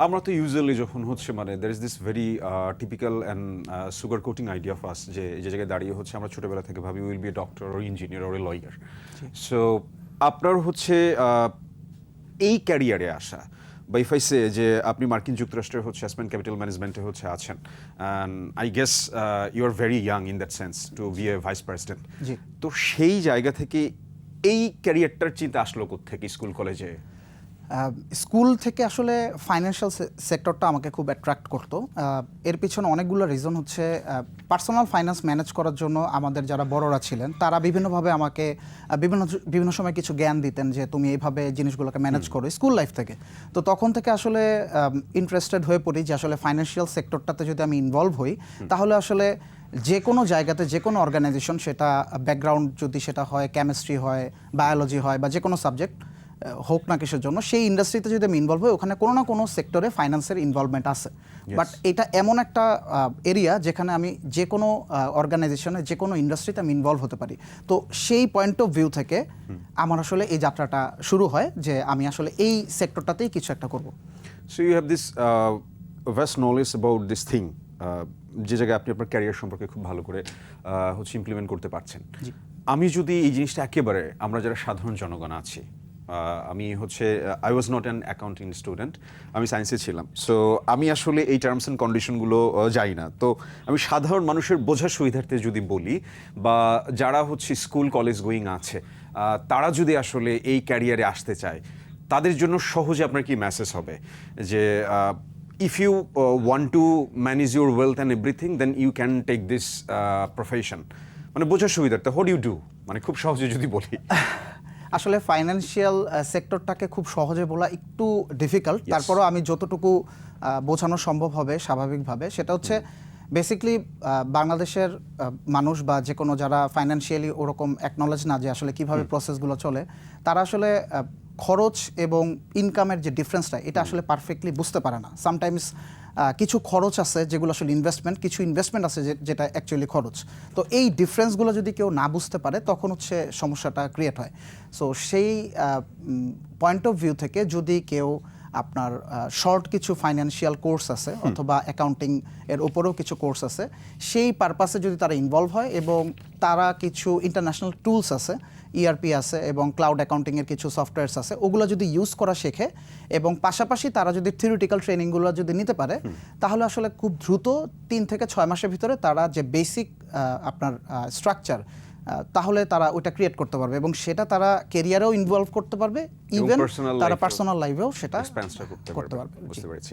আমরা তো ইউজুয়ালি যখন হচ্ছে মানে there is this very typical and sugar coating idea of us যে জায়গায় দাঁড়িয়ে হচ্ছে আমরা ছোটবেলা থেকে ভাবি will B a doctor or engineer or a lawyer. So আপনার হচ্ছে এই ক্যারিয়ারে আসা বা ইফ আই সে যে আপনি মার্কিন যুক্তরাষ্ট্রের হচ্ছে অ্যাসপেন ক্যাপিটাল ম্যানেজমেন্টে হচ্ছে আছেন, and I guess you are very young in that sense to be a vice president. তো সেই জায়গা থেকে এই ক্যারিয়ারটার চিন্তা আসলো কোত্থেকে স্কুল কলেজে? স্কুল থেকে আসলে ফাইন্যান্সিয়াল সেক্টরটা আমাকে খুব অ্যাট্রাক্ট করতো। এর পিছনে অনেকগুলো রিজন হচ্ছে পার্সোনাল ফাইন্যান্স ম্যানেজ করার জন্য আমাদের যারা বড়রা ছিলেন তারা বিভিন্নভাবে আমাকে বিভিন্ন সময় কিছু জ্ঞান দিতেন যে তুমি এইভাবে জিনিসগুলোকে ম্যানেজ করো স্কুল লাইফ থেকে। তো তখন থেকে আসলে ইন্টারেস্টেড হয়ে পড়ি যে আসলে ফাইন্যান্সিয়াল সেক্টরটাতে যদি আমি ইনভলভ হই তাহলে আসলে যে কোনো জায়গাতে যে কোনো অর্গানাইজেশন, সেটা ব্যাকগ্রাউন্ড যদি সেটা হয় কেমিস্ট্রি হয়, বায়োলজি হয় বা যে কোনো সাবজেক্ট হোক না কিসের জন্য, সেই ইন্ডাস্ট্রিতে যদি আমি ইনভলভ হই ওখানে কোনো না কোনো সেক্টরে ফাইন্যান্সের ইনভলভমেন্ট আছে। বাট এটা এমন একটা এরিয়া যেখানে আমি যে কোনো অর্গানাইজেশনে যে কোনো ইন্ডাস্ট্রিতে আমি ইনভলভ হতে পারি। তো সেই পয়েন্ট অফ ভিউ থেকে আমার আসলে এই যাত্রাটা শুরু হয় যে আমি আসলে এই সেক্টরটাতেই কিছু একটা করব। So you have this vast knowledge about this thing, যে জায়গায় আপনি আপনার ক্যারিয়ার সম্পর্কে খুব ভালো করে হচ্ছে ইমপ্লিমেন্ট করতে পারছেন। আমি যদি এই জিনিসটা একেবারে আমরা যারা সাধারণ জনগণ আছি, আমি হচ্ছে I was not an accounting student, আমি সায়েন্সে ছিলাম। সো আমি আসলে এই টার্মস অ্যান্ড কন্ডিশনগুলো জানি না। তো আমি সাধারণ মানুষের বোঝার সুবিধার্থে যদি বলি, বা যারা হচ্ছে স্কুল কলেজ গোয়িং আছে তারা যদি আসলে এই ক্যারিয়ারে আসতে চায়, তাদের জন্য সহজে আপনার কি মেসেজ হবে যে if you want to manage your wealth and everything, then you can take this profession? মানে বোঝার সুবিধার্থে হোয়াট ইউ ডু, মানে খুব সহজে যদি বলি। আসলে ফাইন্যান্সিয়াল সেক্টরটাকে খুব সহজে বলা একটু ডিফিকাল্ট, তারপরও আমি যতটুকু বোঝানো সম্ভব হবে স্বাভাবিকভাবে, সেটা হচ্ছে বেসিকলি বাংলাদেশের মানুষ বা যে কোনো যারা ফাইন্যান্সিয়ালি ওরকম অ্যাকনলেজ না যে আসলে কীভাবে প্রসেসগুলো চলে, তারা আসলে খরচ এবং ইনকামের যে ডিফারেন্সটা এটা আসলে পারফেক্টলি বুঝতে পারে না। সামটাইমস কিছু খরচ আছে যেগুলো আসলে ইনভেস্টমেন্ট, কিছু ইনভেস্টমেন্ট আছে যেটা অ্যাকচুয়ালি খরচ। তো এই ডিফারেন্সগুলো যদি কেউ না বুঝতে পারে তখন হচ্ছে সমস্যাটা ক্রিয়েট হয়। সো সেই পয়েন্ট অফ ভিউ থেকে যদি কেউ আপনার শর্ট কিছু ফাইন্যান্সিয়াল কোর্স আছে অথবা অ্যাকাউন্টিং এর উপরেও কিছু কোর্স আছে, সেই পারপাসে যদি তারা ইনভলভ হয় এবং তারা কিছু ইন্টারন্যাশনাল টুলস আছে, ইআরপি আছে এবং ক্লাউড অ্যাকাউন্টিংয়ের কিছু সফটওয়্যারস আছে, ওগুলো যদি ইউজ করা শেখে এবং পাশাপাশি তারা যদি থিওরিটিক্যাল ট্রেনিংগুলো যদি নিতে পারে, তাহলে আসলে খুব দ্রুত 3 থেকে 6 মাসের ভিতরে তারা যে বেসিক আপনার স্ট্রাকচার, তাহলে তারা ওটা ক্রিয়েট করতে পারবে এবং সেটা তারা ক্যারিয়ারেও ইনভলভ করতে পারবে, ইভেন তারা পার্সোনাল লাইফেও সেটা করতে পারবে। বুঝতে পেরেছি।